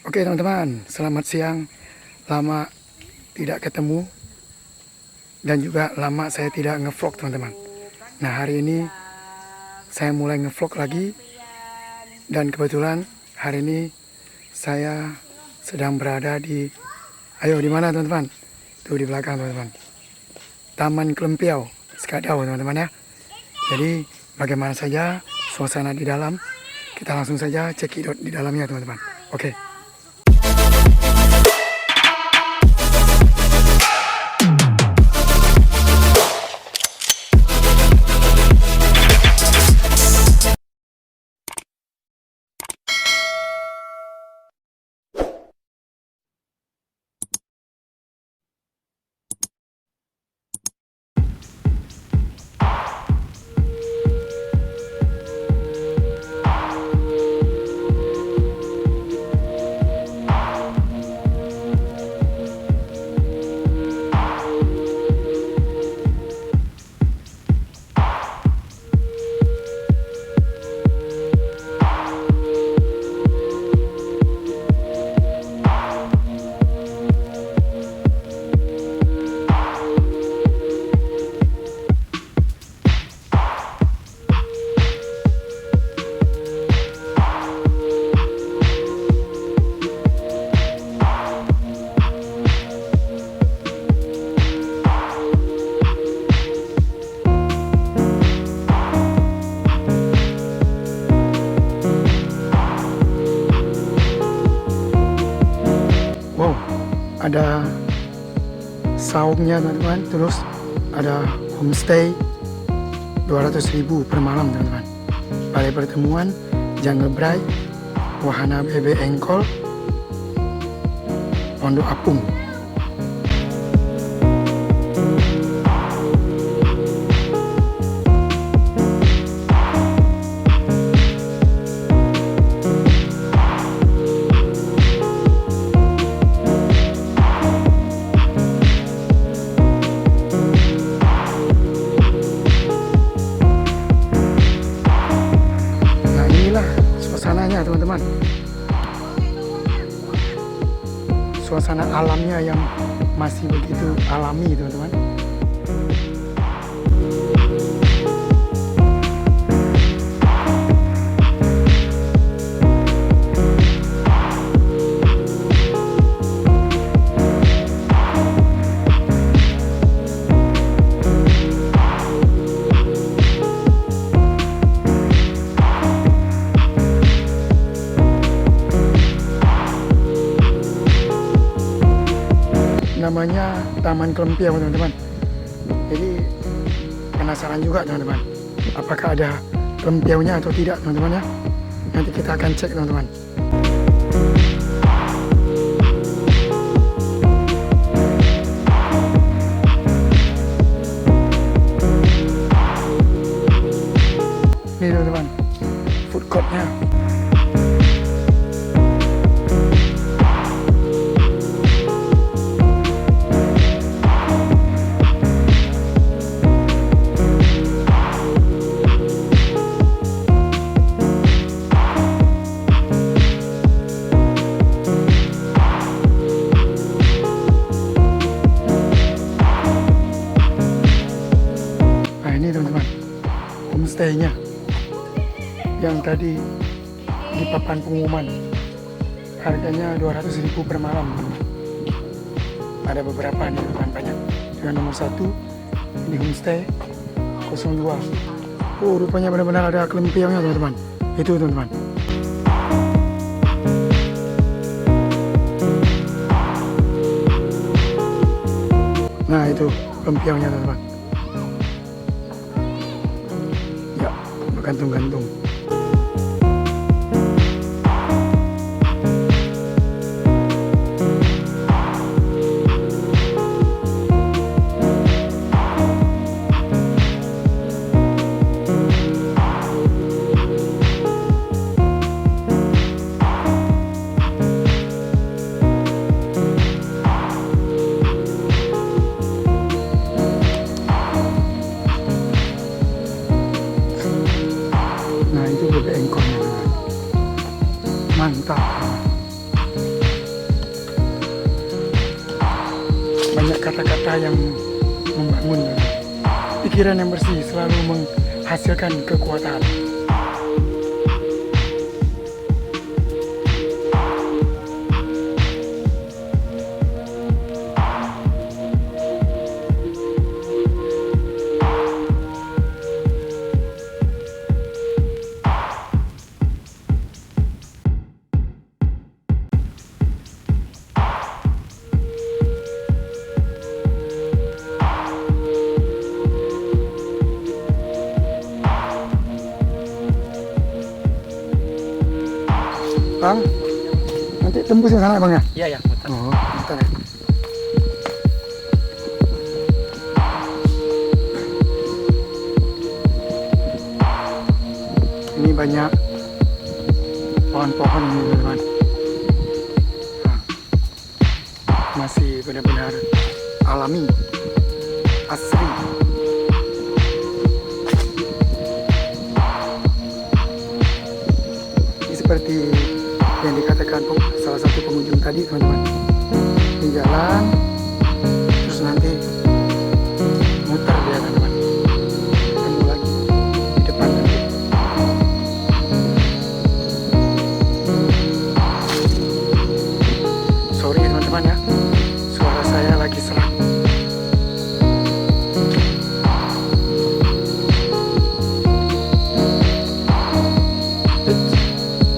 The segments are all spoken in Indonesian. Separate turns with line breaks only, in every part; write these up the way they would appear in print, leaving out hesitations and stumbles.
Oke teman-teman, selamat siang. Lama tidak ketemu dan juga lama saya tidak ngevlog teman-teman. Nah hari ini saya mulai ngevlog lagi dan kebetulan hari ini saya sedang berada di, di mana teman-teman? Tuh di belakang teman-teman. Taman Kelempiau, Sekadau teman-teman ya. Jadi bagaimana saja suasana di dalam? Kita langsung saja cekidot di dalamnya teman-teman. Oke. Wow, ada saungnya teman-teman, terus ada homestay 200.000 per malam teman-teman. Balai pertemuan, Jungle Bray, wahana bebek engkol, pondok apung. Suasananya teman-teman, suasana alamnya yang masih begitu alami teman-teman. Namanya Taman Kelempiau teman-teman. Jadi penasaran juga teman-teman, apakah ada kelempiaunya atau tidak teman-teman ya. Nanti kita akan cek teman-teman. Ini teman-teman, food courtnya. Teman-teman, homestay-nya yang tadi di papan pengumuman harganya 200.000 per malam. Ada beberapa nih teman-teman, banyak. Dengan nomor 1 ini homestay 02. Oh, rupanya benar-benar ada kelempiaunya teman-teman. Itu teman-teman. Nah itu kelempiaunya teman-teman. Gantung-gantung. kata-kata yang membangun. Pikiran yang bersih selalu menghasilkan kekuatan. Bang, nanti tembus yang sana bang ya?
Iya ya, muter.
Oh, bentar ya. Ini banyak pohon-pohon ini teman-teman. Nah, masih benar-benar alami, asri. Ini seperti yang dikatakan salah satu pengunjung tadi teman-teman, di jalan terus nanti muter dia teman-teman, ketemu lagi di depan nanti. Sorry teman-teman ya, suara saya lagi serak.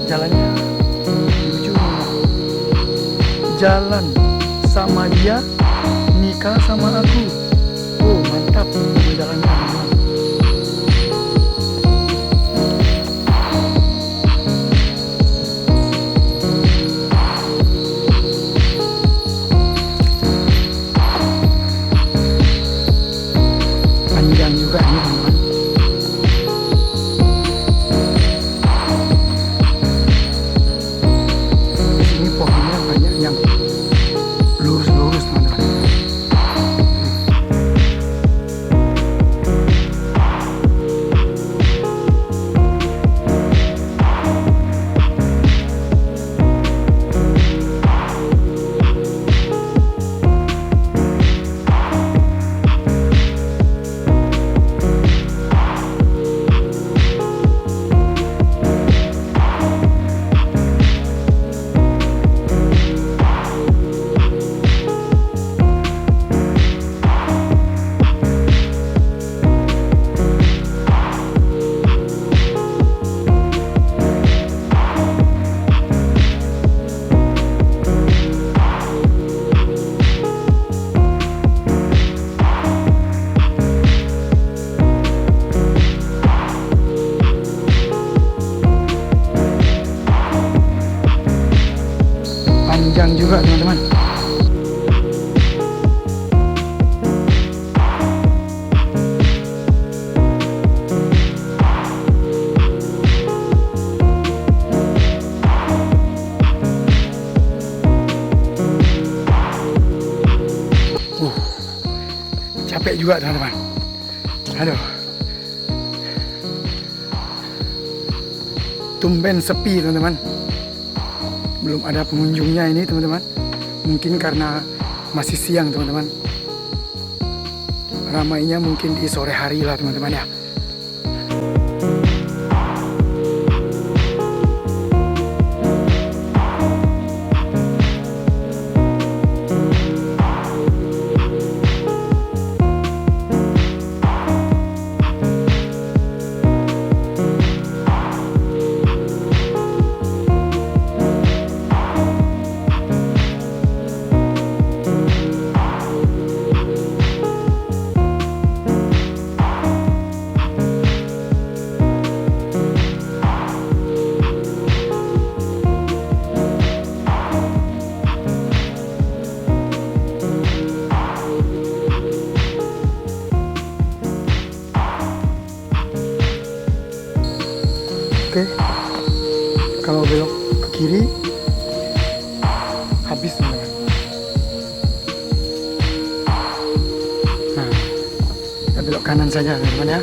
Jalannya jalan sama dia, nikah sama aku. Oh mantap jalannya. Panjang juga nih teman-teman. Di sini pohonnya banyak yang lurus-lurus teman-teman. Panjang juga teman-teman. Capek juga teman-teman. Aduh. Tumben sepi teman-teman. Belum ada pengunjungnya ini teman-teman. Mungkin karena masih siang teman-teman. Ramainya mungkin di sore hari lah teman-teman ya. Oke, kalau belok ke kiri habis teman-teman. Nah, kita belok kanan saja teman-teman ya.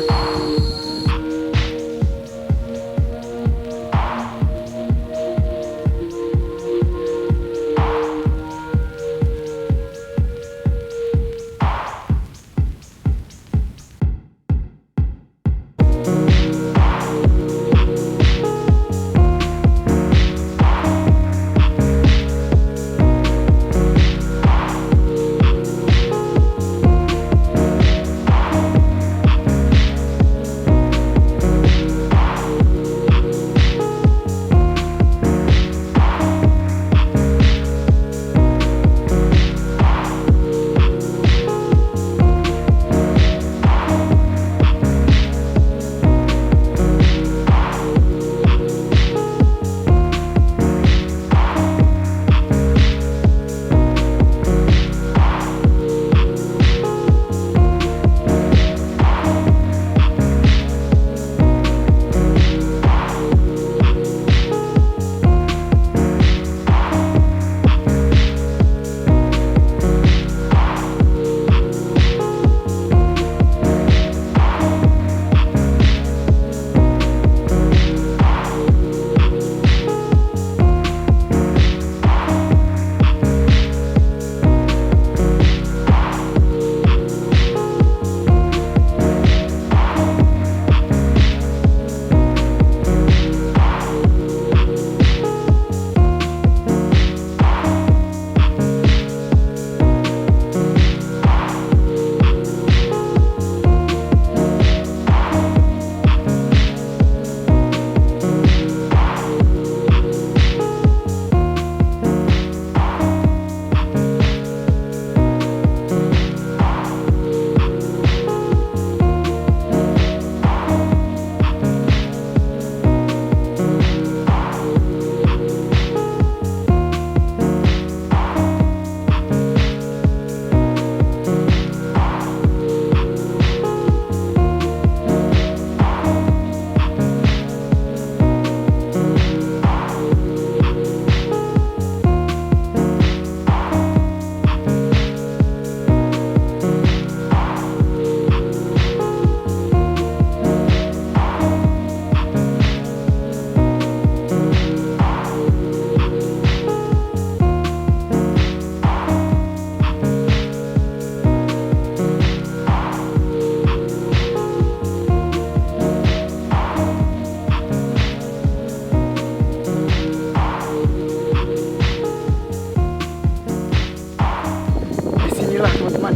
teman-teman.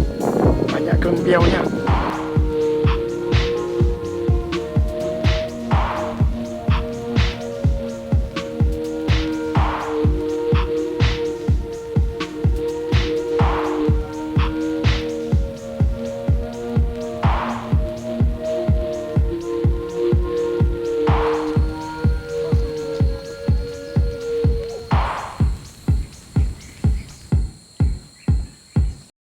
Banyak kelempiaunya.